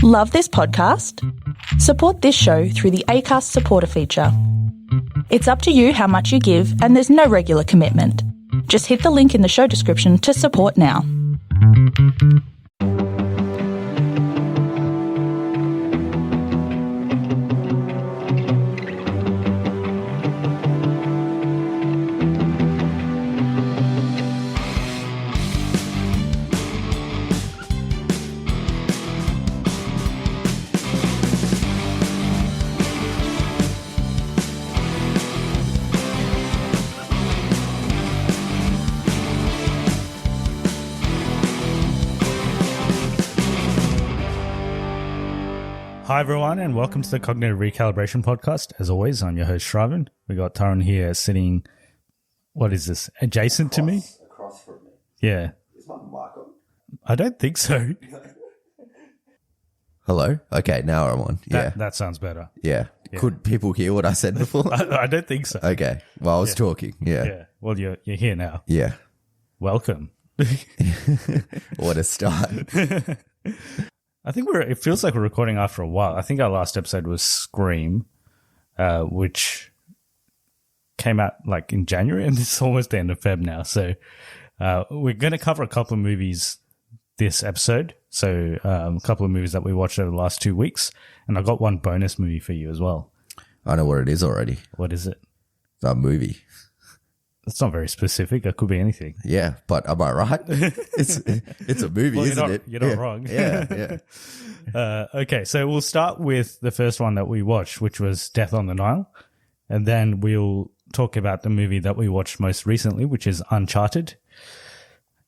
Love this podcast? Support this show through the Acast supporter feature. It's up to you how much you give, and there's no regular commitment. Just hit the link in the show description to support now. Hi everyone, and welcome to the Cognitive Recalibration podcast. As always, I'm your host Shriven. We got Tyrone here sitting, what is this, adjacent to me? Across from me. Yeah. Is my mic on? I don't think so. Hello? Okay, now I'm on. Yeah. That sounds better. Yeah. Could people hear what I said before? I don't think so. Okay. Well, I was talking. Yeah. Yeah. Well, you're here now. Yeah. Welcome. What a start. I think it feels like we're recording after a while. I think our last episode was Scream, which came out like in January, and it's almost the end of Feb now. So we're going to cover a couple of movies this episode. So a couple of movies that we watched over the last 2 weeks. And I got one bonus movie for you as well. I know what it is already. What is it? It's a movie. It's not very specific. It could be anything. Yeah, but am I right? It's a movie, Well, isn't it? You're not wrong. Yeah. Okay, so we'll start with the first one that we watched, which was Death on the Nile. And then we'll talk about the movie that we watched most recently, which is Uncharted.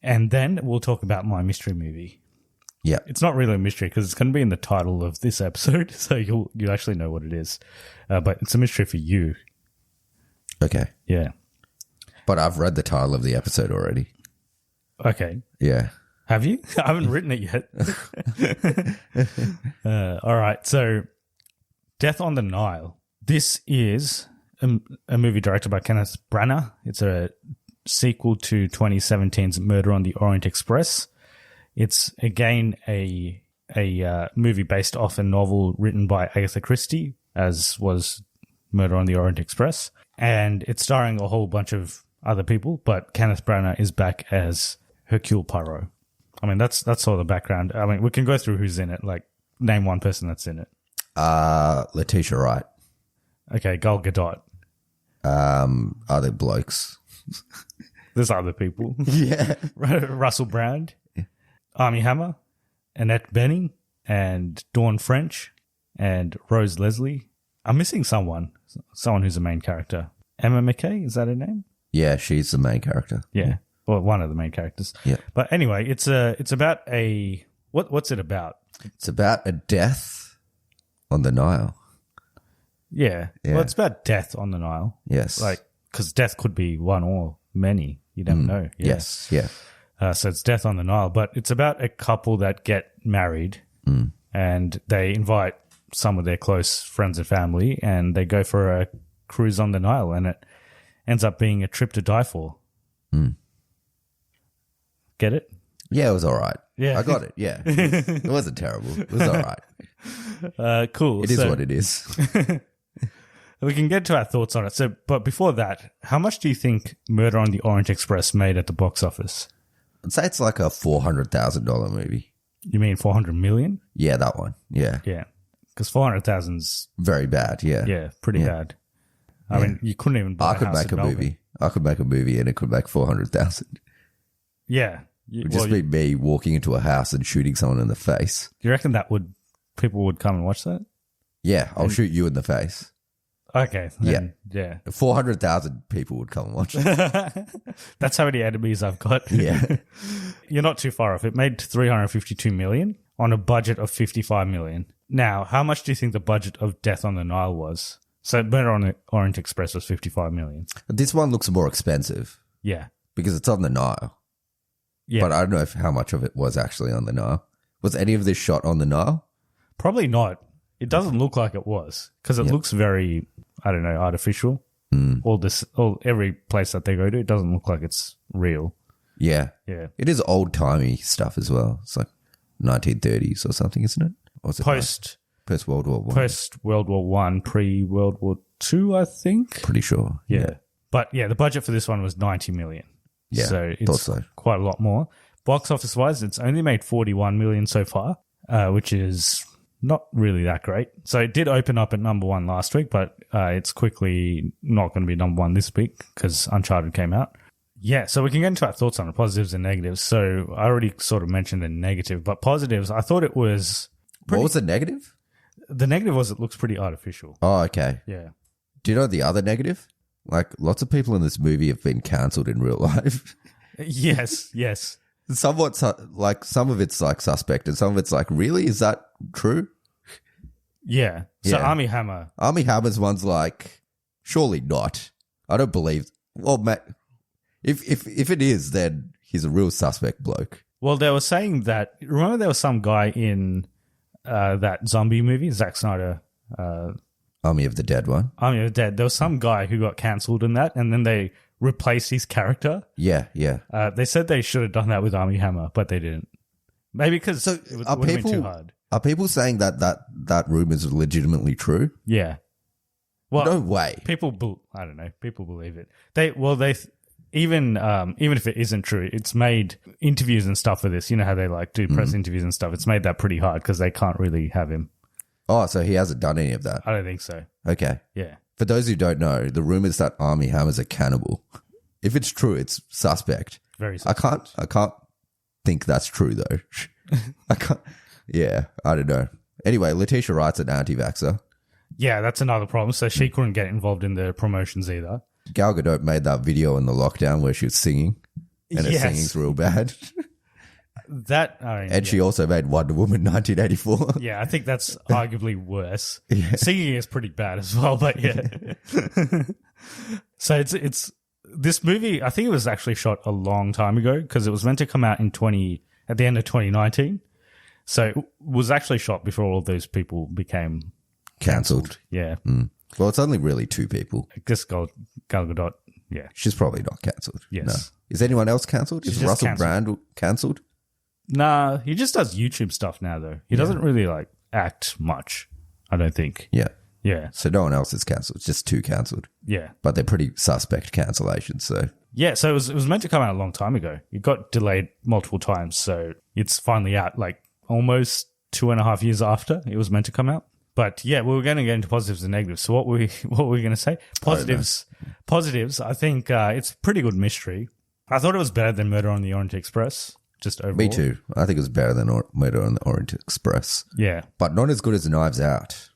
And then we'll talk about my mystery movie. Yeah. It's not really a mystery because it's going to be in the title of this episode, so you'll actually know what it is. But it's a mystery for you. Okay. Yeah. But I've read the title of the episode already. Okay. Yeah. Have you? I haven't written it yet. All right. So, Death on the Nile. This is a movie directed by Kenneth Branagh. It's a sequel to 2017's Murder on the Orient Express. It's, again, a movie based off a novel written by Agatha Christie, as was Murder on the Orient Express. And it's starring a whole bunch of other people, but Kenneth Branagh is back as Hercule Poirot. I mean, that's all the background. I mean, we can go through who's in it. Like, name one person that's in it. Letitia Wright. Okay, Gal Gadot. Other blokes. There's other people. Yeah. Russell Brand, Armie Hammer, Annette Bening, and Dawn French, and Rose Leslie. I'm missing someone who's the main character. Emma McKay, is that her name? Yeah, she's the main character. Yeah. Well, one of the main characters. Yeah. But anyway, it's about a what's it about? It's about a death on the Nile. Yeah. Well, it's about death on the Nile. Yes. Like, because death could be one or many. You never know. Yeah. Yes. Yeah. So it's Death on the Nile, but it's about a couple that get married and they invite some of their close friends and family and they go for a cruise on the Nile, and it ends up being a trip to die for. Get it? Yeah, it was all right. Yeah. I got it. Yeah. It wasn't terrible. It was all right. Cool. It is what it is. We can get to our thoughts on it. So, but before that, how much do you think Murder on the Orient Express made at the box office? I'd say it's like a $400,000 movie. You mean 400 million? Yeah, that one. Yeah. Yeah. Because 400,000's Very bad. Yeah. pretty bad. I mean, you couldn't even buy I could make a movie. I could make a movie and it could make 400,000. Yeah. It would just be me walking into a house and shooting someone in the face. Do you reckon people would come and watch that? Yeah, I'll shoot you in the face. Okay. Then, yeah. 400,000 people would come and watch it. That's how many enemies I've got. Yeah. You're not too far off. It made 352 million on a budget of 55 million. Now, how much do you think the budget of Death on the Nile was? So Murder on the Orient Express was 55 million. This one looks more expensive Yeah. because it's on the Nile. Yeah. But I don't know how much of it was actually on the Nile. Was any of this shot on the Nile? Probably not. It doesn't look like it was because it looks very, I don't know, artificial. Every place that they go to, it doesn't look like it's real. Yeah. Yeah. It is old-timey stuff as well. It's like 1930s or something, isn't it? Or was it Post World War One? Post World War One, pre World War Two, I think. Pretty sure. Yeah. But yeah, the budget for this one was 90 million. Yeah, so thought it's so. quite a lot more. Box office wise, it's only made 41 million so far, which is not really that great. So it did open up at number one last week, but it's quickly not going to be number one this week because Uncharted came out. Yeah, so we can get into our thoughts on the positives and negatives. So I already sort of mentioned the negative, but positives, I thought it was What was the negative? the negative was it looks pretty artificial. Oh, okay. Yeah. Do you know the other negative? Like, lots of people in this movie have been cancelled in real life. Yes, yes. Somewhat, like, some of it's like suspect and some of it's like, really? Is that true? Yeah. So Yeah. Armie Hammer. Armie Hammer's one's like, surely not. I don't believe. Well, Matt, if it is, then he's a real suspect bloke. Well, they were saying that, remember there was some guy in that zombie movie, Zack Snyder, Army of the Dead one. Army of the Dead. There was some guy who got cancelled in that, and then they replaced his character. Yeah, yeah. They said they should have done that with Armie Hammer, but they didn't. Maybe because So it would are have been too people hard. are people saying that rumor is legitimately true? Yeah. Well, No way. I don't know. People believe it. Even if it isn't true, it's made interviews and stuff for this. You know how they like do press interviews and stuff. It's made that pretty hard because they can't really have him. Oh, so he hasn't done any of that. I don't think so. Okay. Yeah. For those who don't know, the rumor is that Armie Hammer's a cannibal. If it's true, it's suspect. Very I suspect. can't think that's true though. I can't. Yeah, I don't know. Anyway, Letitia Wright's an anti-vaxxer. Yeah, that's another problem. So she couldn't get involved in the promotions either. Gal Gadot made that video in the lockdown where she was singing, and her Yes. singing's real bad. And she also made Wonder Woman 1984. Yeah, I think that's arguably worse. Yeah. Singing is pretty bad as well, but yeah. So it's this movie. I think it was actually shot a long time ago because it was meant to come out at the end of 2019. So it was actually shot before all those people became Cancelled. Yeah, Well, it's only really two people. I guess Gal Gadot. Yeah, She's probably not cancelled. Yes. No. Is anyone else cancelled? Is She's just Russell Brand cancelled? nah, he just does YouTube stuff now though. He doesn't really like act much. I don't think. Yeah. Yeah, So no one else is cancelled. It's just two cancelled. yeah. But they're pretty suspect cancellations. So Yeah, so it was meant to come out a long time ago. It got delayed multiple times, so it's finally out like almost 2.5 years after it was meant to come out. But yeah, we were going to get into positives and negatives. So what were we going to say? Positives. I think it's a pretty good mystery. I thought it was better than Murder on the Orient Express. Just overall. me too. I think it was better than Murder on the Orient Express. Yeah. But not as good as Knives Out.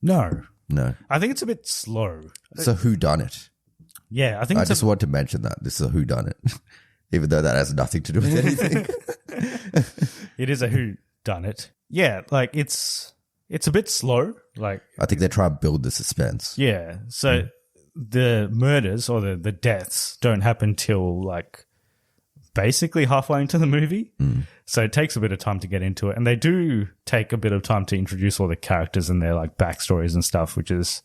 No, No. I think it's a bit slow. So who done it? Yeah, I think I it's just want to mention that. This is a who done it. Even though that has nothing to do with anything. it is a who done it. Yeah, like it's a bit slow. Like I think they try and build the suspense. yeah, so the murders or the deaths don't happen till like basically halfway into the movie. So it takes a bit of time to get into it. And they do take a bit of time to introduce all the characters and their like backstories and stuff, which is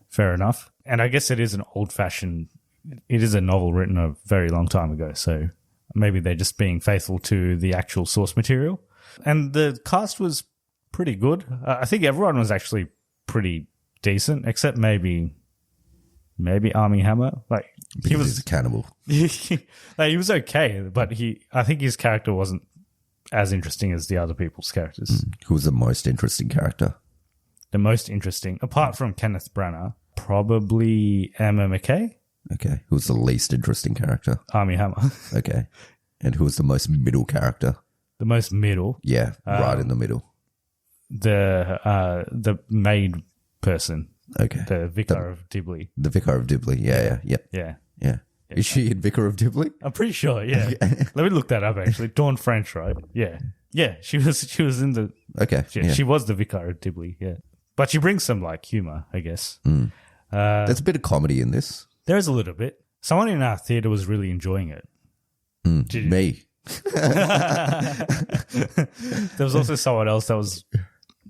fair enough. And I guess it is it is a novel written a very long time ago. So maybe they're just being faithful to the actual source material. And the cast was pretty good. I think everyone was actually pretty decent, except maybe Armie Hammer. Like Because he's a cannibal. like, he was okay, but I think his character wasn't as interesting as the other people's characters. Who was the most interesting character? The most interesting, apart from Kenneth Branagh, probably Emma McKay, Okay. Who was the least interesting character? Armie Hammer. Okay. And who was the most middle character? The most middle, Yeah, right in the middle. the maid person, Okay. the Vicar of Dibley. The Vicar of Dibley. Yeah. Yeah. Is she in Vicar of Dibley? I'm pretty sure, yeah. Let me look that up actually. Dawn French, right? Yeah. Yeah, she was in the Okay. yeah, she was the Vicar of Dibley, yeah. But she brings some like humor, I guess. There's a bit of comedy in this. There is a little bit. Someone in our theater was really enjoying it. Me. There was also someone else that was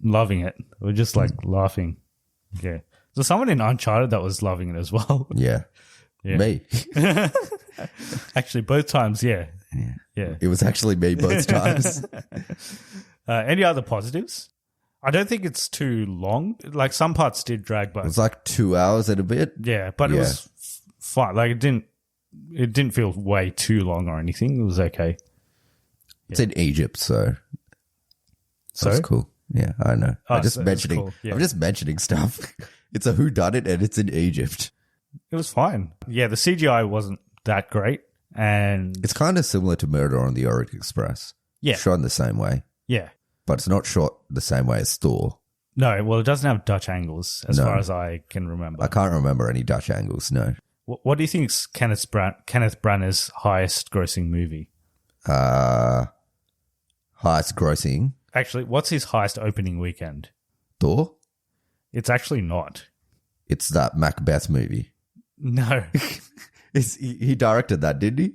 loving it. We're just like laughing. Yeah. There's someone in Uncharted that was loving it as well. Yeah. Yeah. Me. Actually, both times, yeah. Yeah. It was actually me both times. Any other positives? I don't think it's too long. Like some parts did drag, It but was like 2 hours and a bit. yeah, but it was fine. Like it didn't feel way too long or anything. It was okay. It's in Egypt, so that's cool. Yeah, I know. Oh, I'm just so that's mentioning. cool, yeah. I'm just mentioning stuff. It's a whodunit, and it's in Egypt. It was fine. Yeah, the CGI wasn't that great, and It's kind of similar to Murder on the Orient Express. yeah, Shot in the same way, yeah. but it's not shot the same way as Thor. No, well, it doesn't have Dutch angles as No. far as I can remember. I can't remember any Dutch angles. No. What do you think is Kenneth Branagh's highest grossing movie? Highest grossing Actually, what's his highest opening weekend? Thor. It's actually not. It's that Macbeth movie. No. He directed that, didn't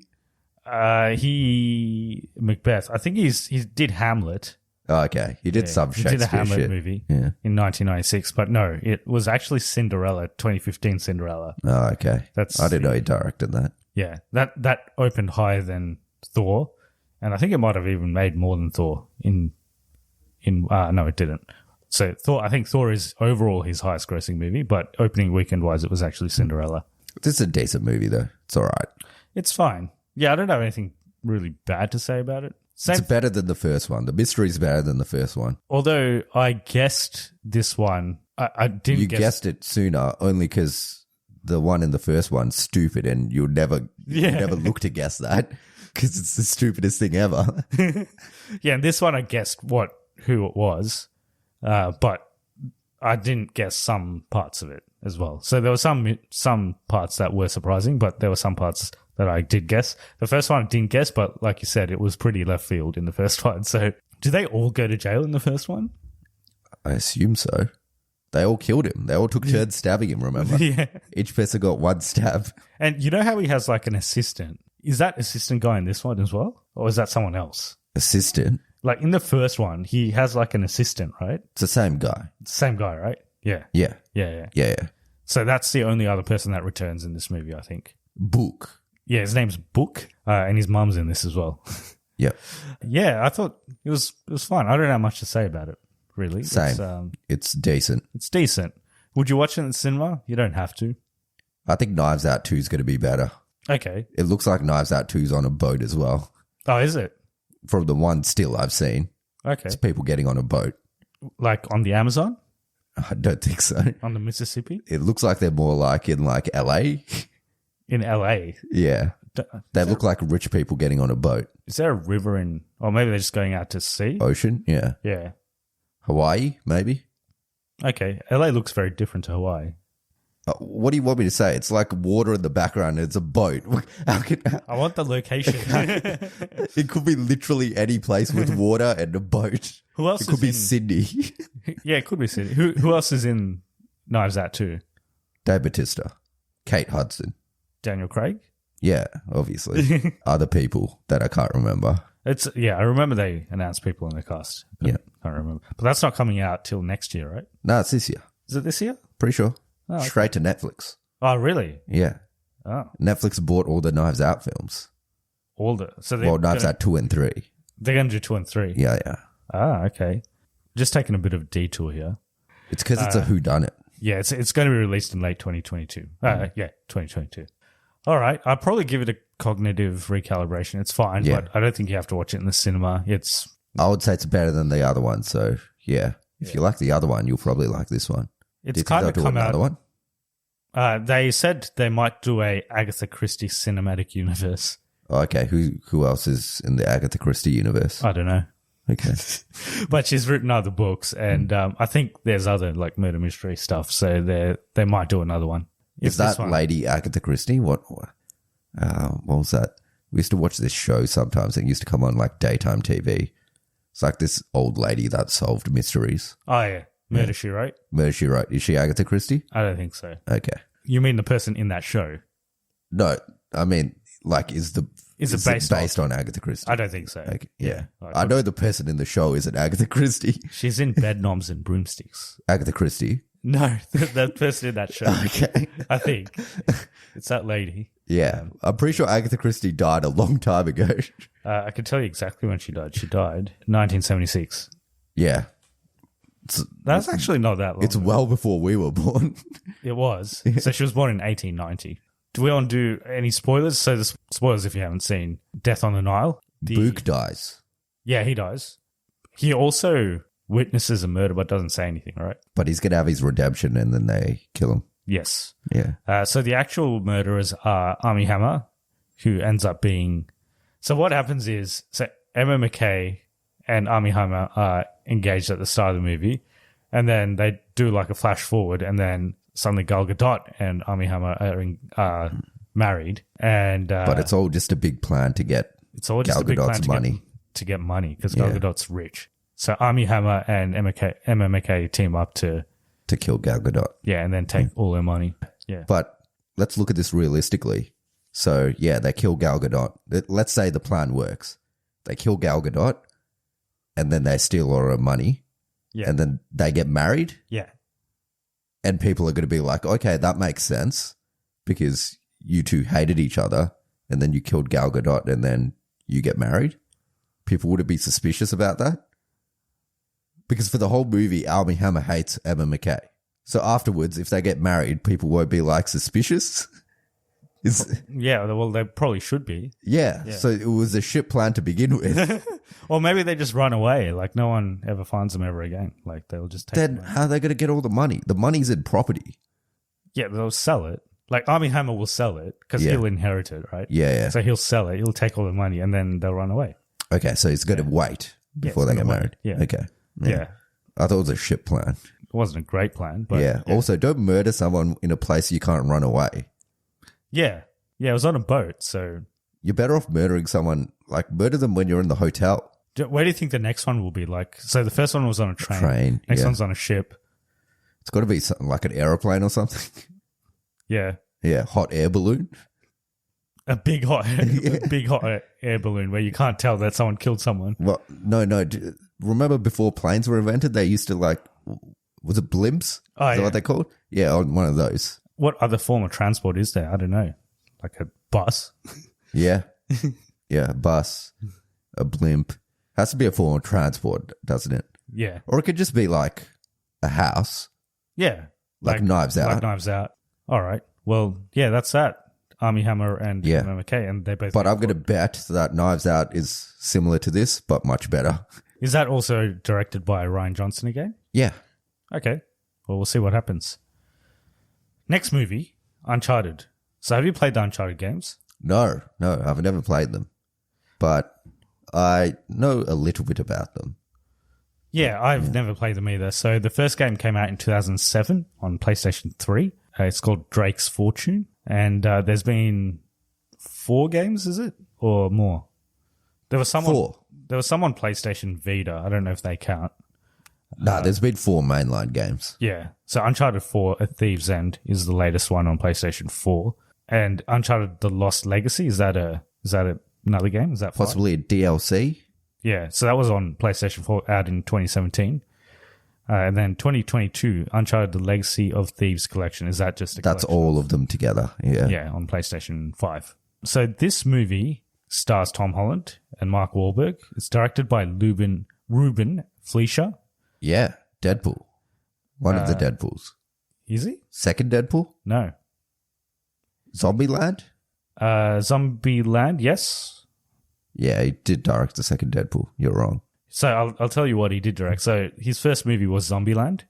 he? Macbeth. I think he did Hamlet. Oh, okay. He did some He Shakespeare did a Hamlet shit. movie Yeah. in 1996, but no, it was actually Cinderella, 2015 Cinderella. Oh, okay. That's I didn't know he directed that. Yeah, that opened higher than Thor, and I think it might have even made more than Thor no, it didn't. So I think Thor is overall his highest grossing movie, but opening weekend wise, it was actually Cinderella. This is a decent movie, though. It's all right. It's fine. Yeah, I don't have anything really bad to say about it. It's better than the first one. The mystery's better than the first one. Although I guessed this one, I didn't. You guessed it sooner only because the one in the first one's stupid, and you'd never look to guess that because it's the stupidest thing ever. Yeah, and this one I guessed who it was, but I didn't guess some parts of it as well. So there were some parts that were surprising, but there were some parts that I did guess. The first one I didn't guess, but like you said, it was pretty left field in the first one. So do they all go to jail in the first one? I assume so. They all killed him. They all took turns stabbing him, remember? Yeah. Each person got one stab. And you know how he has like an assistant? Is that assistant guy in this one as well? Or is that someone else? Assistant? Like in the first one, he has like an assistant, right? It's the same guy. It's the same guy, right? Yeah. Yeah. Yeah. Yeah. So that's the only other person that returns in this movie, I think. Book. Yeah, his name's Book, and his mum's in this as well. Yep. Yeah, I thought it was fun. I don't have much to say about it, really. Same. It's decent. It's decent. Would you watch it in the cinema? You don't have to. I think Knives Out 2 is going to be better. Okay. It looks like Knives Out 2 is on a boat as well. Oh, is it? From the one still I've seen. Okay. It's people getting on a boat. Like on the Amazon? I don't think so. On the Mississippi? It looks like they're more like in like LA. In LA? Yeah. They look like rich people getting on a boat. Is there a river in... Or maybe they're just going out to sea? Ocean? Yeah. Yeah. Hawaii, maybe? Okay. LA looks very different to Hawaii. What do you want me to say? It's like water in the background and it's a boat. I want the location. It could be literally any place with water and a boat. Who else It could is be in- Sydney. Yeah, it could be Sydney. Who else is in Knives Out too? Dave Bautista. Kate Hudson. Daniel Craig? Yeah, obviously. Other people that I can't remember. I remember they announced people in the cast. Yeah. I can't remember. But that's not coming out till next year, right? No, it's this year. Is it this year? Pretty sure. Oh, okay. Straight to Netflix. Oh, really? Yeah. Oh, Netflix bought all the Knives Out films. so Knives Out 2 and 3. They're going to do 2 and 3. Yeah, yeah. Ah, okay. Just taking a bit of a detour here. It's because it's a whodunit. Yeah, it's going to be released in late 2022. Yeah, 2022. All right. I'll probably give it a cognitive recalibration. It's fine, Yeah. but I don't think you have to watch it in the cinema. I would say it's better than the other one. So, yeah. If you like the other one, you'll probably like this one. It's Do you think kind they'll of do come another out. one? They said they might do a Agatha Christie cinematic universe. Oh, okay. Who else is in the Agatha Christie universe? I don't know. Okay. But she's written other books, and I think there's other like murder mystery stuff. So they might do another one. Is that lady Agatha Christie? What was that? We used to watch this show sometimes. It used to come on like daytime TV. It's like this old lady that solved mysteries. Oh yeah, Murder She Wrote. Murder She Wrote. Is she Agatha Christie? I don't think so. Okay. You mean the person in that show? No, I mean, like, is it based on Agatha Christie? I don't think so. Okay. Yeah. Like, I know the person in the show isn't Agatha Christie. She's in Bedknobs and Broomsticks. Agatha Christie. No, that person in that show. Okay. I think it's that lady. Yeah. I'm pretty sure Agatha Christie died a long time ago. I can tell you exactly when she died. She died in 1976. Yeah. That's actually not that long. It's well before we were born. It was. So she was born in 1890. Do we want to do any spoilers? So the spoilers if you haven't seen Death on the Nile. Book dies. Yeah, he dies. He also witnesses a murder but doesn't say anything, right? But he's going to have his redemption and then they kill him. Yes. Yeah. So the actual murderers are Armie Hammer, who ends up being... So what happens is, so Emma McKay and Armie Hammer are engaged at the start of the movie, and then they do like a flash forward, and then suddenly Gal Gadot and Armie Hammer are married. And but it's all just a big plan to get Gal Gadot's money. To get money, because Gal Gadot's rich. So Armie Hammer and Emma McKay team up to kill Gal Gadot. Yeah, and then take all her money. Yeah. But let's look at this realistically. So, yeah, they kill Gal Gadot. Let's say the plan works. They kill Gal Gadot, and then they steal all her money. Yeah. And then they get married. Yeah. And people are going to be like, okay, that makes sense because you two hated each other, and then you killed Gal Gadot, and then you get married. People would be suspicious about that. Because for the whole movie, Armie Hammer hates Emma McKay. So afterwards, if they get married, people won't be like suspicious. Yeah, well, they probably should be. Yeah, so it was a shit plan to begin with. Or maybe they just run away. Like, no one ever finds them ever again. Like, they'll just take Then them. how are they going to get all the money? The money's in property. Yeah, they'll sell it. Like, Armie Hammer will sell it because he'll inherit it, right? Yeah. So he'll sell it. He'll take all the money and then they'll run away. Okay, so he's going to wait before they get married. Yeah. Okay. Yeah. I thought it was a shit plan. It wasn't a great plan, but... Yeah. Also, don't murder someone in a place you can't run away. Yeah. Yeah, it was on a boat, so... You're better off murdering someone, like murder them when you're in the hotel. Where do you think the next one will be? Like, so the first one was on a train. Next one's on a ship. It's got to be something like an aeroplane or something. Yeah. Yeah, hot air balloon. A big hot air balloon where you can't tell that someone killed someone. Well, no. Remember before planes were invented, they used to like, was it blimps? Oh, Is that what they called? Yeah, on one of those. What other form of transport is there? I don't know. Like a bus? Yeah. Yeah, a bus, a blimp. Has to be a form of transport, doesn't it? Yeah. Or it could just be like a house. Yeah. Like Knives Out. Like Knives Out. All right. Well, yeah, that's that. Armie Hammer and Emma McKay, and they both... But I'm going to bet that Knives Out is similar to this, but much better. Is that also directed by Rian Johnson again? Yeah. Okay. Well, we'll see what happens. Next movie, Uncharted. So have you played the Uncharted games? No, I've never played them. But I know a little bit about them. Yeah, I've never played them either. So the first game came out in 2007 on PlayStation 3. It's called Drake's Fortune. And there's been 4 games, is it? Or more? There was some 4. There was some on PlayStation Vita. I don't know if they count. Nah, there's been 4 mainline games. Yeah. So Uncharted 4, A Thief's End is the latest one on PlayStation 4. And Uncharted The Lost Legacy, is that another game? Is that 5? Possibly a DLC? Yeah. So that was on PlayStation 4 out in 2017. And then 2022, Uncharted The Legacy of Thieves Collection. Is that just a That's collection? all of them together. Yeah. Yeah, on PlayStation 5. So this movie stars Tom Holland and Mark Wahlberg. It's directed by Ruben Fleischer. Yeah. Deadpool. One of the Deadpools. Is he? Second Deadpool? No. Zombieland? Zombieland, yes. Yeah, he did direct the second Deadpool. You're wrong. So I'll tell you what he did direct. So his first movie was Zombieland.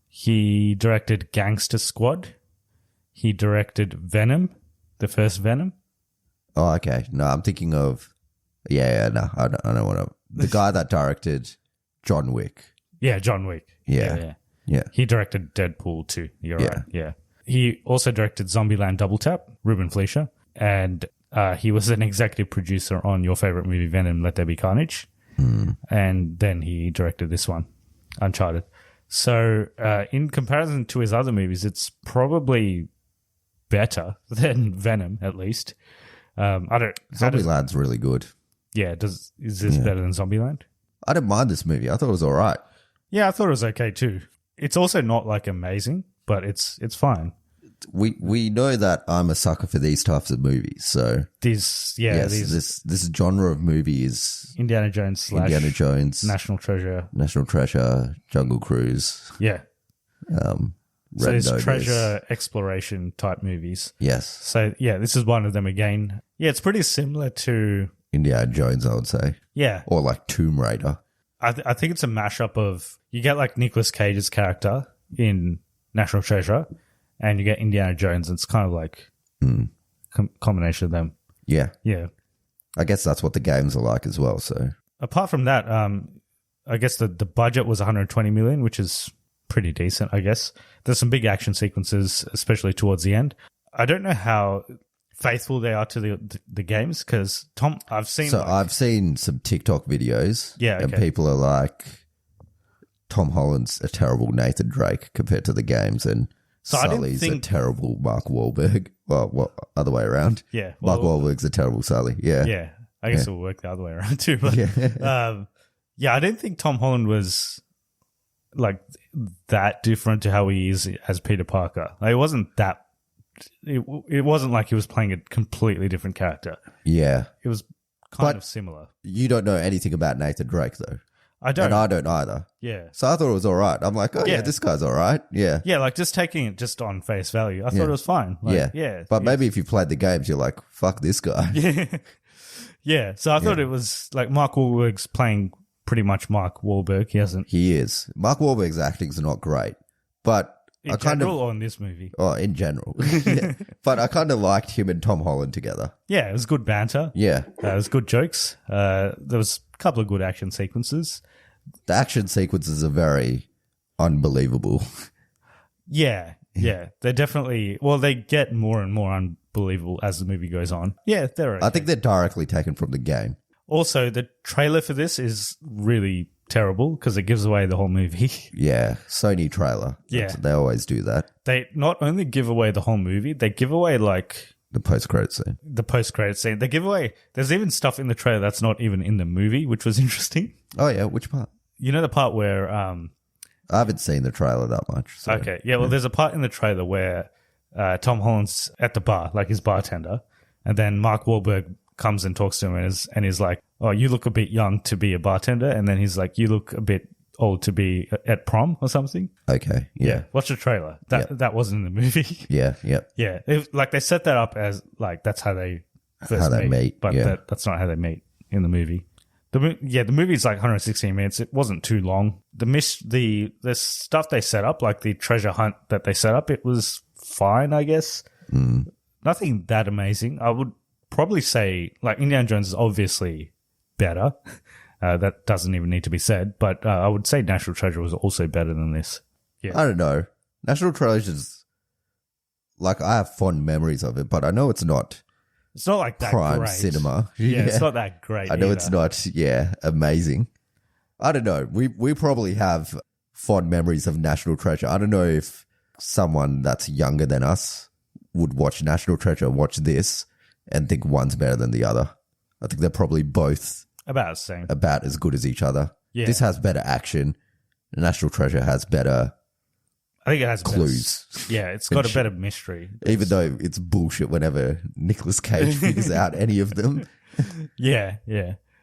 He directed Gangster Squad. He directed Venom, the first Venom. Oh, okay. No, I'm thinking of... no, I don't want to... The guy that directed John Wick. Yeah, John Wick. Yeah. He directed Deadpool too. You're Yeah. right. Yeah. He also directed Zombieland Double Tap, Ruben Fleischer. And he was an executive producer on your favorite movie, Venom, Let There Be Carnage. And then he directed this one, Uncharted. So in comparison to his other movies, it's probably better than Venom, at least. Zombieland's really good. Yeah, is this better than Zombieland? I didn't mind this movie. I thought it was all right. Yeah, I thought it was okay too. It's also not like amazing, but it's fine. we know that I'm a sucker for these types of movies. So These this genre of movie is Indiana Jones / Indiana Jones, National Treasure. Jungle Cruise, Yeah. Red So it's Notice. treasure exploration type movies. Yes, So yeah, this is one of them again. Yeah, it's pretty similar to Indiana Jones, I would say, yeah. or like Tomb Raider. I think it's a mashup of you get like Nicolas Cage's character in National Treasure, and you get Indiana Jones. It's kind of like combination of them. Yeah, Yeah. I guess that's what the games are like as well. So Apart from that, I guess the budget was 120 million, which is pretty decent. I guess there's some big action sequences, especially towards the end. I don't know how faithful they are to the games because I've seen some TikTok videos. Yeah, and okay. people are like, Tom Holland's a terrible Nathan Drake compared to the games, and So I didn't Sully's think- a terrible Mark Wahlberg. Well, other way around. Yeah, Mark well- Wahlberg's a terrible Sully. Yeah. Yeah, I guess it'll work the other way around too. But yeah, I didn't think Tom Holland was like that different to how he is as Peter Parker. Like, it wasn't that. It wasn't like he was playing a completely different character. Yeah. It was kind But- of similar. You don't know anything about Nathan Drake, though. I don't. And I don't either. Yeah. So I thought it was all right. I'm like, oh, yeah, Yeah. this guy's all right. Yeah. Yeah, like just taking it just on face value, I thought it was fine. Like, yeah. yeah. But maybe if you played the games, you're like, fuck this guy. Yeah. So I thought it was like Mark Wahlberg's playing pretty much Mark Wahlberg. He hasn't He is. Mark Wahlberg's acting's not great. But in I kind general of. on this movie. Oh, in general. Yeah. But I kind of liked him and Tom Holland together. Yeah, it was good banter. Yeah. It was good jokes. There was a couple of good action sequences. The action sequences are very unbelievable. Yeah. They're definitely, well, they get more and more unbelievable as the movie goes on. Yeah, they're okay. I think they're directly taken from the game. Also, the trailer for this is really terrible because it gives away the whole movie. Yeah. Sony trailer. Yeah. They always do that. They not only give away the whole movie, they give away like The post-credit scene. the post-credit scene. They give away, there's even stuff in the trailer that's not even in the movie, which was interesting. Oh, yeah. Which part? You know the part where, I haven't seen the trailer that much. So. okay, yeah, well, there's a part in the trailer where Tom Holland's at the bar, like his bartender, and then Mark Wahlberg comes and talks to him and is like, oh, you look a bit young to be a bartender, and then he's like, you look a bit old to be at prom or something. Okay. Yeah. Watch the trailer. That wasn't in the movie. Yeah. Yep. Yeah, like they set that up as like that's how they first How they meet, but yeah. that's not how they meet in the movie. The movie's like 116 minutes. It wasn't too long. The stuff they set up, like the treasure hunt that they set up, it was fine, I guess. Nothing that amazing. I would probably say like Indiana Jones is obviously better. That doesn't even need to be said. But I would say National Treasure was also better than this. Yeah. I don't know. National Treasure's, like, I have fond memories of it, but I know it's not It's not like that prime great. cinema. Yeah, it's not that great. I know either. it's not, amazing. I don't know. We probably have fond memories of National Treasure. I don't know if someone that's younger than us would watch National Treasure and watch this and think one's better than the other. I think they're probably both About the same. about as good as each other. Yeah. This has better action. National Treasure has better I think it has better- clues. Yeah, it's got a better mystery. Even though it's bullshit whenever Nicolas Cage figures out any of them. Yeah.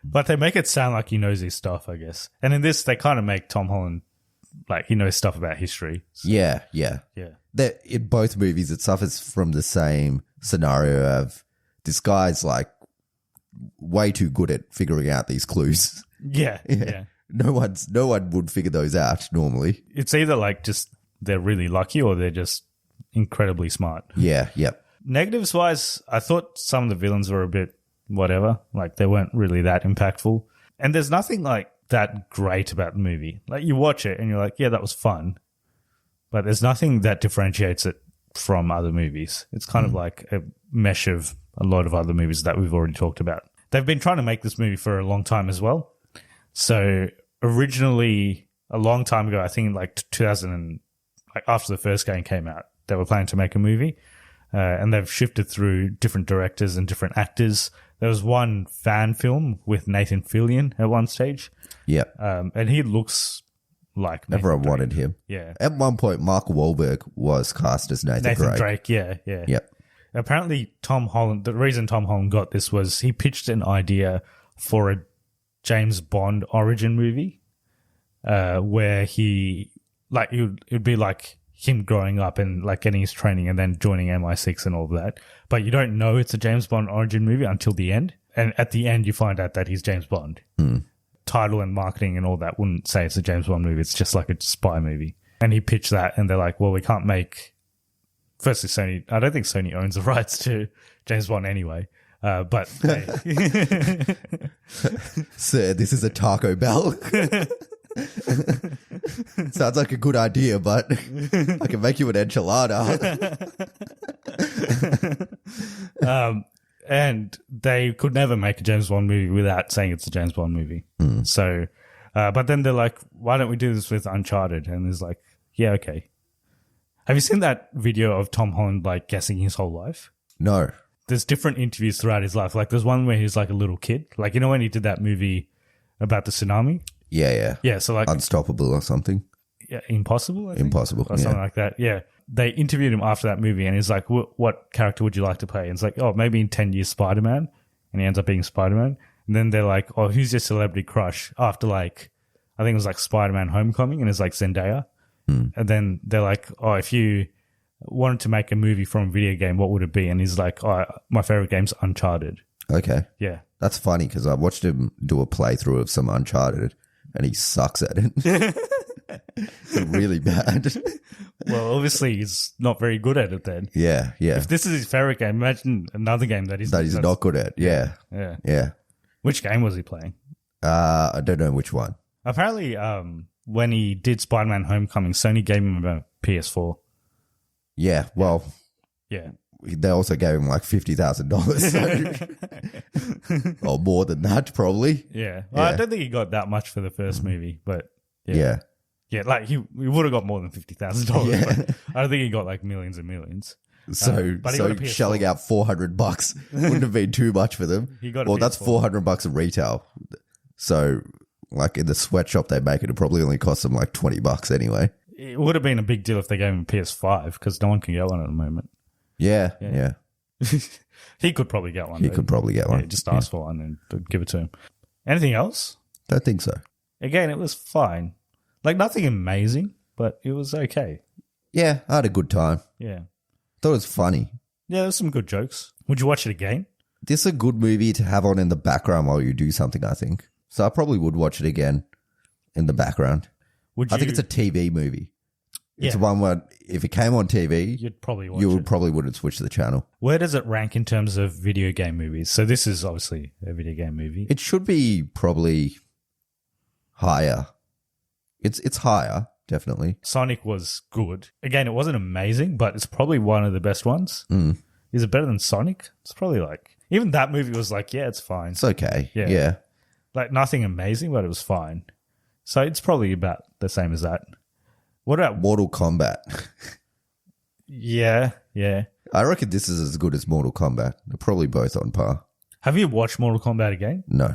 But they make it sound like he knows his stuff, I guess. And in this, they kind of make Tom Holland like he knows stuff about history. So, Yeah. yeah. In both movies, it suffers from the same scenario of this guy's like way too good at figuring out these clues. Yeah. No one would figure those out normally. It's either like just they're really lucky or they're just incredibly smart. Yeah. Yep. Negatives wise, I thought some of the villains were a bit whatever. Like they weren't really that impactful. And there's nothing like that great about the movie. Like you watch it and you're like, yeah, that was fun. But there's nothing that differentiates it from other movies. It's kind of like a mesh of a lot of other movies that we've already talked about. They've been trying to make this movie for a long time as well. So originally, a long time ago, I think like 2000, like after the first game came out, they were planning to make a movie. And they've shifted through different directors and different actors. There was one fan film with Nathan Fillion at one stage. Yep. And he looks like Nathan Everyone Drake. wanted him. Yeah. At one point, Mark Wahlberg was cast as Nathan Drake. Yeah. Yep. Apparently, Tom Holland, the reason Tom Holland got this was he pitched an idea for a James Bond origin movie where it would be like him growing up and like getting his training and then joining MI6 and all of that. But you don't know it's a James Bond origin movie until the end. And at the end, you find out that he's James Bond. Title and marketing and all that wouldn't say it's a James Bond movie. It's just like a spy movie. And he pitched that and they're like, well, we can't make... Firstly, Sony, I don't think Sony owns the rights to James Bond anyway. But hey. Sir, this is a Taco Bell. Sounds like a good idea, but I can make you an enchilada. And they could never make a James Bond movie without saying it's a James Bond movie. So, but then they're like, why don't we do this with Uncharted? And it's like, yeah, okay. Have you seen that video of Tom Holland like guessing his whole life? No. There's different interviews throughout his life. Like there's one where he's like a little kid. Like, you know when he did that movie about the tsunami? Yeah. Yeah, so like... Unstoppable or something. Yeah, Impossible, I think? Impossible, or something like that. Yeah. They interviewed him after that movie and he's like, what character would you like to play? And it's like, oh, maybe in 10 years Spider-Man. And he ends up being Spider-Man. And then they're like, oh, who's your celebrity crush? After like, I think it was like Spider-Man Homecoming and it's like Zendaya. And then they're like, oh, if you wanted to make a movie from a video game, what would it be? And he's like, oh, my favorite game's Uncharted. Okay. Yeah. That's funny because I watched him do a playthrough of some Uncharted and he sucks at it. Really bad. Well, obviously he's not very good at it then. Yeah. If this is his favorite game, imagine another game that he's not good at. Yeah. Which game was he playing? I don't know which one. Apparently, when he did Spider-Man Homecoming, Sony gave him a PS4. Yeah, well, yeah, they also gave him like $50,000, so. Or more than that, probably. Yeah. Well, I don't think he got that much for the first movie, but yeah, like he would have got more than $50,000. Yeah. But I don't think he got like millions and millions. So shelling out $400 wouldn't have been too much for them. That's $400 at retail. So, like in the sweatshop they make it probably only cost them like $20 anyway. It would have been a big deal if they gave him a PS5 because no one can get one at the moment. Yeah. He could probably get one. He could probably get one. Yeah, just ask for one and they'd give it to him. Anything else? Don't think so. Again, it was fine. Like nothing amazing, but it was okay. Yeah, I had a good time. Yeah. Thought it was funny. Yeah, there's some good jokes. Would you watch it again? This is a good movie to have on in the background while you do something, I think. So I probably would watch it again in the background. I think it's a TV movie. It's one where if it came on TV, you'd probably watch you it. probably wouldn't switch the channel. Where does it rank in terms of video game movies? So this is obviously a video game movie. It should be probably higher. It's higher, definitely. Sonic was good. Again, it wasn't amazing, but it's probably one of the best ones. Is it better than Sonic? It's probably like... Even that movie was like, yeah, it's fine. It's okay. Yeah. Like nothing amazing, but it was fine. So it's probably about the same as that. What about... Mortal Kombat. Yeah. I reckon this is as good as Mortal Kombat. They're probably both on par. Have you watched Mortal Kombat again? No.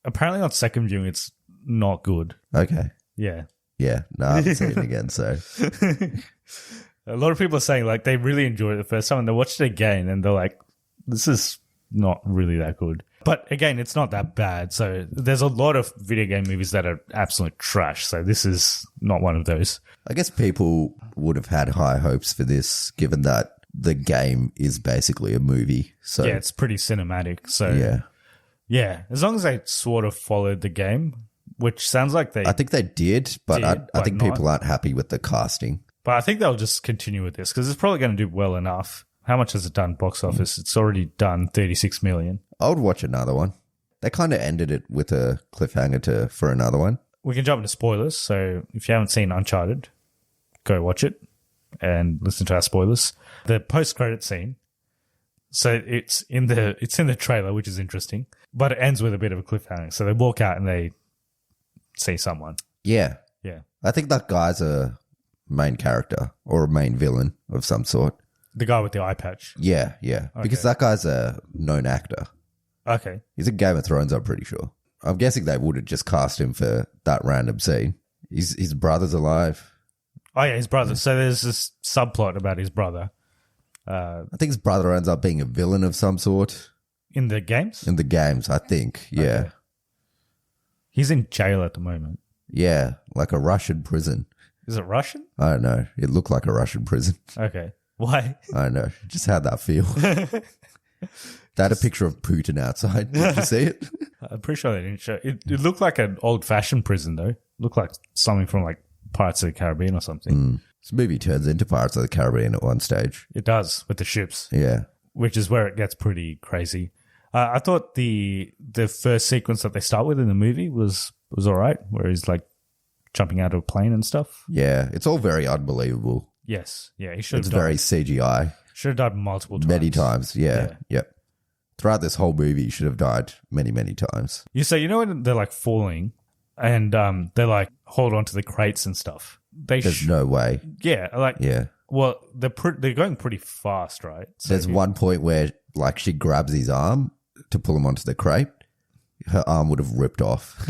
Apparently on second viewing, it's not good. Okay. Yeah. Yeah. No, I haven't seen it again, so... A lot of people are saying like they really enjoyed it the first time and they watched it again and they're like, this is not really that good. But again, it's not that bad. So there's a lot of video game movies that are absolute trash. So this is not one of those. I guess people would have had high hopes for this, given that the game is basically a movie. So yeah, it's pretty cinematic. So yeah, as long as they sort of followed the game, which sounds like they... I think they did, but I think not. people aren't happy with the casting. But I think they'll just continue with this because it's probably going to do well enough. How much has it done box office? It's already done 36 million. I would watch another one. They kind of ended it with a cliffhanger for another one. We can jump into spoilers. So if you haven't seen Uncharted, go watch it and listen to our spoilers. The post-credit scene. So it's in the trailer, which is interesting, but it ends with a bit of a cliffhanger. So they walk out and they see someone. Yeah. Yeah. I think that guy's a main character or a main villain of some sort. The guy with the eye patch. Yeah. Okay. Because that guy's a known actor. Okay. He's in Game of Thrones, I'm pretty sure. I'm guessing they would have just cast him for that random scene His brother's alive. Oh, yeah, his brother. So there's this subplot about his brother. I think his brother ends up being a villain of some sort. In the games? In the games, I think. Yeah. Okay. He's in jail at the moment. Yeah, like a Russian prison. Is it Russian? I don't know. It looked like a Russian prison. Okay. Why? I don't know. Just had that feel. They had a picture of Putin outside. Did you see it? I'm pretty sure they didn't show it. It looked like an old-fashioned prison, though. It looked like something from, like, Pirates of the Caribbean or something. This movie turns into Pirates of the Caribbean at one stage. It does, with the ships. Yeah. Which is where it gets pretty crazy. I thought the first sequence that they start with in the movie was all right, where he's, like, jumping out of a plane and stuff. Yeah. It's all very unbelievable. Yes. Yeah, he should have It's died. very CGI. Should have died multiple times. Many times. Yeah. Yep. Throughout this whole movie, he should have died many, many times. You know when they're, like, falling and they're, like, hold on to the crates and stuff? There's no way. Yeah, like... Yeah. Well, they're going pretty fast, right? So There's one point where, like, she grabs his arm to pull him onto the crate. Her arm would have ripped off.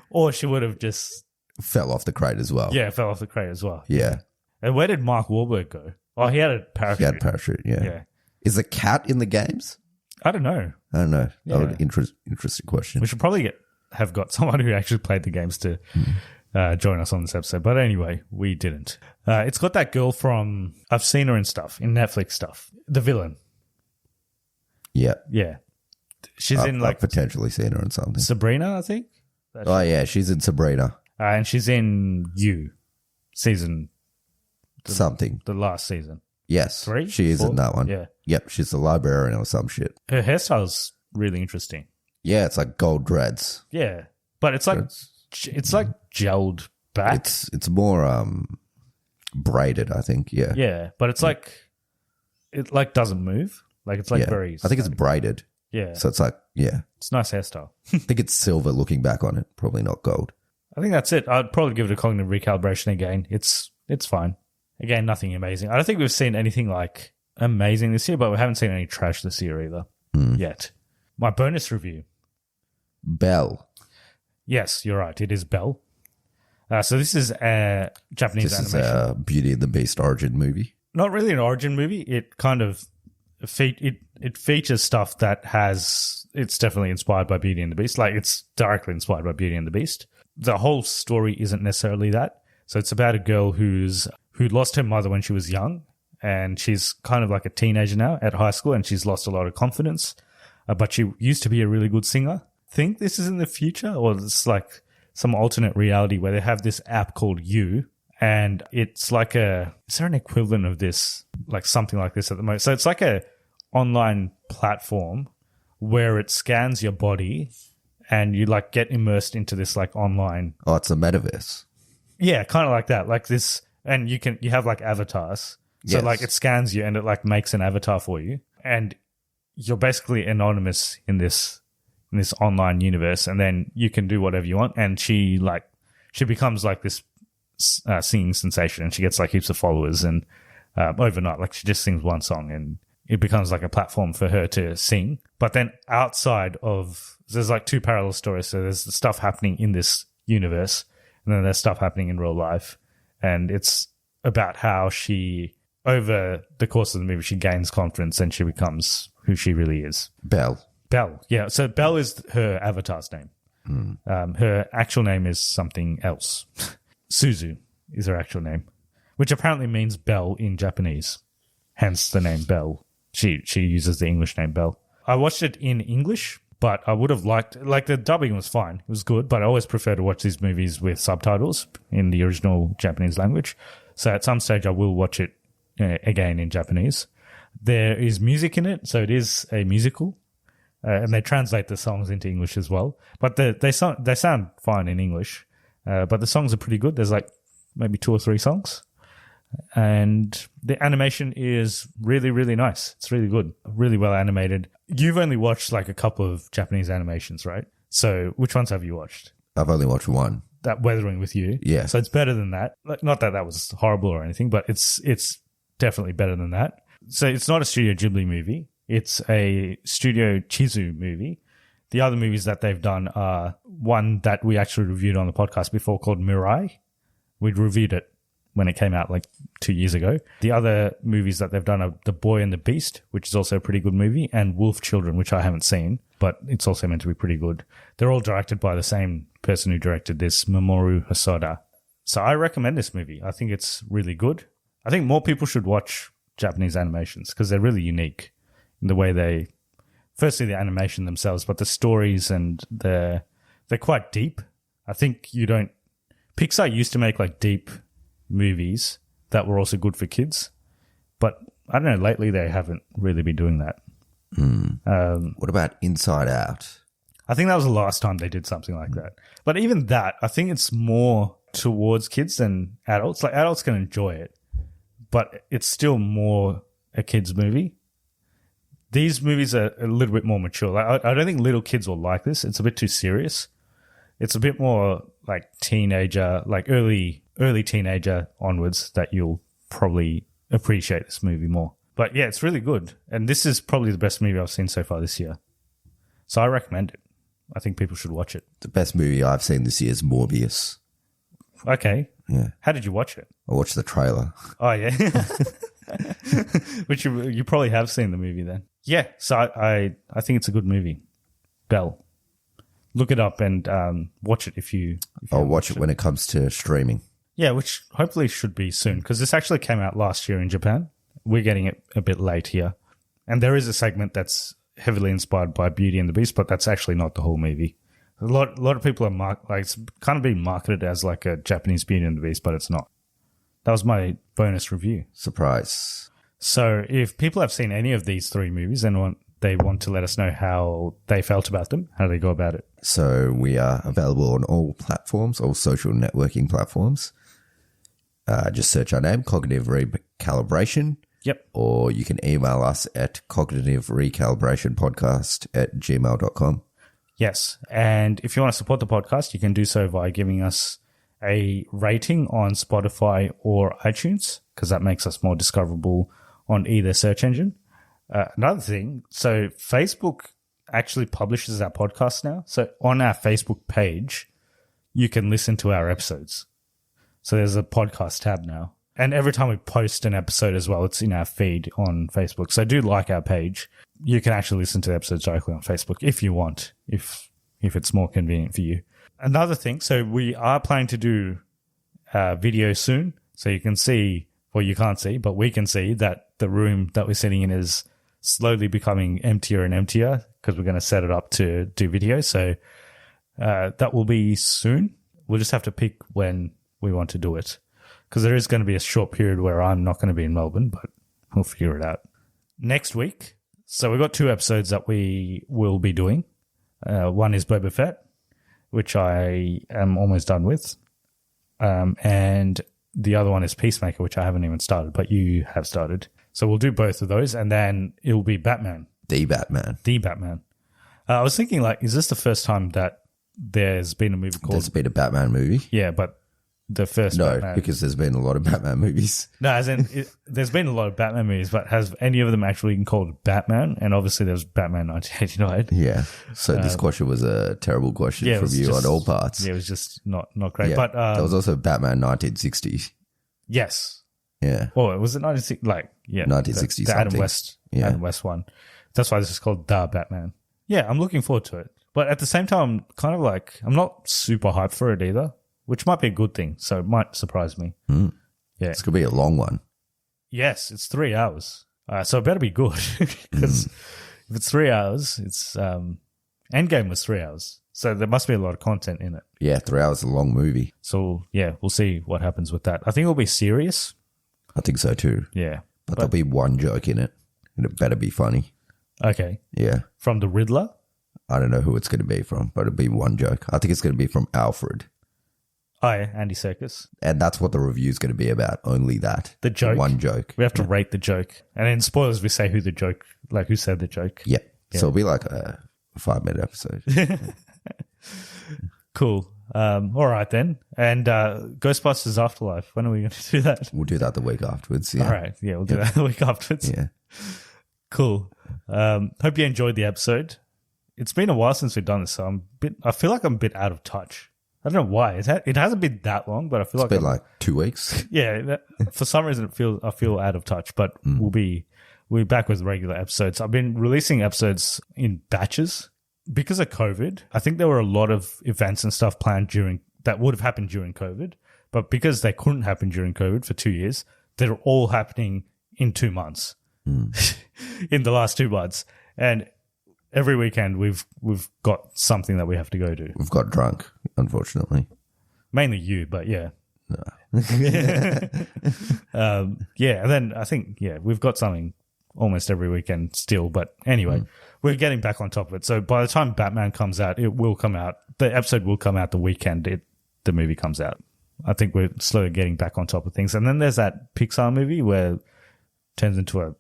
Or she would have just... Fell off the crate as well. Yeah, fell off the crate as well. Yeah. And where did Mark Wahlberg go? Oh, he had a parachute. He had a parachute, yeah. Yeah. Is a cat in the games? I don't know. I don't know. Yeah. That would interesting question. We should probably have got someone who actually played the games to join us on this episode. But anyway, we didn't. It's got that girl from... I've seen her in stuff, in Netflix stuff. The villain. Yeah. Yeah. She's in, like... I've potentially seen her in something. Sabrina, I think? Oh, yeah. She's in Sabrina. And she's in You season... Something. The last season. Yes. 3? She is 4? in that one. Yeah. Yep. She's the librarian or some shit. Her hairstyle's really interesting. Yeah. It's like gold dreads. Yeah. But it's like... It's like gelled back. It's more braided, I think. Yeah. Yeah. But it's like... It like doesn't move. Like it's like very... I think it's braided. Yeah. So it's like, yeah. It's a nice hairstyle. I think it's silver looking back on it. Probably not gold. I think that's it. I'd probably give it a cognitive recalibration again. It's fine. Again, nothing amazing. I don't think we've seen anything like amazing this year, but we haven't seen any trash this year either yet. My bonus review. Belle. Yes, you're right. It is Belle. So this is a Japanese animation. This is a Beauty and the Beast origin movie. Not really an origin movie. It kind of it features stuff that it's definitely inspired by Beauty and the Beast. Like it's directly inspired by Beauty and the Beast. The whole story isn't necessarily that. So it's about a girl who lost her mother when she was young, and she's kind of like a teenager now at high school, and she's lost a lot of confidence. But she used to be a really good singer. Think this is in the future, or it's like some alternate reality where they have this app called You, and it's like is there an equivalent of this, like something like this at the moment? So it's like a online platform where it scans your body and you like get immersed into this like online. Oh, it's a metaverse. Yeah, kind of like that. Like this, and you have like avatars. So Yes. like it scans you and it like makes an avatar for you, and you're basically anonymous in this online universe, and then you can do whatever you want. And she becomes like this singing sensation, and she gets like heaps of followers, and overnight, like she just sings one song and it becomes like a platform for her to sing. But then outside of, there's like two parallel stories. So there's the stuff happening in this universe, and then there's stuff happening in real life. And it's about how she, over the course of the movie, she gains confidence and she becomes who she really is. Belle. Belle, yeah. So Belle is her avatar's name. Her actual name is something else. Suzu is her actual name, which apparently means Belle in Japanese. Hence the name Belle. She uses the English name Belle. I watched it in English, but I would have liked, like the dubbing was fine. It was good, but I always prefer to watch these movies with subtitles in the original Japanese language. So at some stage I will watch it again in Japanese. There is music in it, so it is a musical. And they translate the songs into English as well. But they sound fine in English. But the songs are pretty good. There's like maybe 2 or 3 songs. And the animation is really, really nice. It's really good. Really well animated. You've only watched like a couple of Japanese animations, right? So which ones have you watched? I've only watched one. That Weathering with You. Yeah. So it's better than that. Like, not that was horrible or anything, but it's definitely better than that. So it's not a Studio Ghibli movie. It's a Studio Chizu movie The other movies that they've done are one that we actually reviewed on the podcast before called Mirai. We'd reviewed it when it came out like 2 years ago. The other movies that they've done are The Boy and the Beast, which is also a pretty good movie, and Wolf Children, which I haven't seen, but it's also meant to be pretty good. They're all directed by the same person who directed this, Mamoru Hosoda. So I recommend this movie. I think it's really good. I think more people should watch Japanese animations because they're really unique in the way they... Firstly, the animation themselves, but the stories and they're quite deep. I think you don't... Pixar used to make like deep movies that were also good for kids, but I don't know, lately they haven't really been doing that. What about Inside Out? I think that was the last time they did something like that. But even that, I think it's more towards kids than adults. Like adults can enjoy it, but it's still more a kid's movie. These movies are a little bit more mature. Like, I don't think little kids will like this. It's a bit too serious. It's a bit more like teenager, like early teenager onwards that you'll probably appreciate this movie more. But yeah, it's really good. And this is probably the best movie I've seen so far this year. So I recommend it. I think people should watch it. The best movie I've seen this year is Morbius. Okay. Yeah. How did you watch it? I watched the trailer. Oh, yeah. Which you probably have seen the movie then. Yeah, so I think it's a good movie. Belle. Look it up and watch it if you I'll watch it when it comes to streaming. Yeah, which hopefully should be soon because this actually came out last year in Japan. We're getting it a bit late here. And there is a segment that's heavily inspired by Beauty and the Beast, but that's actually not the whole movie. A lot of people are it's kind of being marketed as like a Japanese Beauty and the Beast, but it's not. That was my bonus review. Surprise. So if people have seen any of these three movies and they want to let us know how they felt about them, how do they go about it? So we are available on all platforms, all social networking platforms. Just search our name, Cognitive Recalibration. Yep. Or you can email us at cognitiverecalibrationpodcast@gmail.com. Yes. And if you want to support the podcast, you can do so by giving us a rating on Spotify or iTunes, because that makes us more discoverable on either search engine. Another thing, so Facebook actually publishes our podcast now. So on our Facebook page, you can listen to our episodes. So there's a podcast tab now. And every time we post an episode as well, it's in our feed on Facebook. So do like our page. You can actually listen to the episodes directly on Facebook if you want, if it's more convenient for you. Another thing, so we are planning to do video soon. So you can see, well, you can't see, but we can see that the room that we're sitting in is slowly becoming emptier and emptier because we're going to set it up to do video. So that will be soon. We'll just have to pick when we want to do it because there is going to be a short period where I'm not going to be in Melbourne, but we'll figure it out. Next week, so we've got 2 episodes that we will be doing. One is Boba Fett, which I am almost done with. And the other one is Peacemaker, which I haven't even started, but you have started. So we'll do both of those, and then it'll be Batman. The Batman. I was thinking, like, is this the first time that there's been a movie called... There's been a Batman movie? Yeah, but the first Batman... No, because there's been a lot of Batman movies. No, as in, there's been a lot of Batman movies, but has any of them actually been called Batman? And obviously there's Batman 1989. Yeah. So this question was a terrible question from you on all parts. Yeah, it was just not great. Yeah. But there was also Batman 1960. Yes. Yeah. Oh, was it 1960? Like, yeah. 1960 the Adam something. West. Yeah. Adam West one. That's why this is called The Batman. Yeah, I'm looking forward to it. But at the same time, I'm kind of like, I'm not super hyped for it either, which might be a good thing. So it might surprise me. Mm. Yeah. It's going to be a long one. Yes, it's 3 hours. So it better be good because if it's 3 hours, it's Endgame was 3 hours. So there must be a lot of content in it. Yeah, 3 hours is a long movie. So yeah, we'll see what happens with that. I think it'll be serious. I think so too. Yeah. But there'll be one joke in it, and it better be funny. Okay. Yeah. From the Riddler? I don't know who it's going to be from, but it'll be one joke. I think it's going to be from Alfred. Oh, yeah, Andy Serkis. And that's what the review's going to be about. Only that. The joke. One joke. We have to rate the joke. And in spoilers, we say who the joke, like who said the joke. Yeah. So it'll be like a 5-minute episode. Cool. All right then. And Ghostbusters Afterlife. When are we going to do that? We'll do that the week afterwards. Yeah. All right. Yeah, we'll do that the week afterwards. Yeah. Cool. Hope you enjoyed the episode. it's been a while since we've done this, so I feel like I'm a bit out of touch. I don't know why. It hasn't been that long, but I feel It's been like 2 weeks. Yeah, for some reason I feel out of touch, but we'll be back with regular episodes. I've been releasing episodes in batches because of COVID. I think there were a lot of events and stuff planned that would have happened during COVID, but because they couldn't happen during COVID for 2 years, they're all happening in 2 months. In the last 2 months, and every weekend we've got something that we have to go to. We've got drunk, unfortunately. Mainly you, but yeah. Yeah, and then I think we've got something almost every weekend still. But anyway, we're getting back on top of it. So by the time Batman comes out, it will come out. The episode will come out the weekend the movie comes out. I think we're slowly getting back on top of things. And then there's that Pixar movie where it turns into a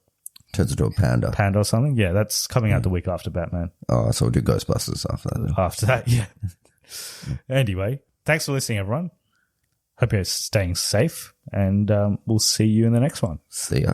panda or something. Yeah, that's coming out the week after Batman. Oh, so we'll do Ghostbusters after that then. After that, yeah. Anyway, thanks for listening, everyone. Hope you're staying safe, and we'll see you in the next one. See ya.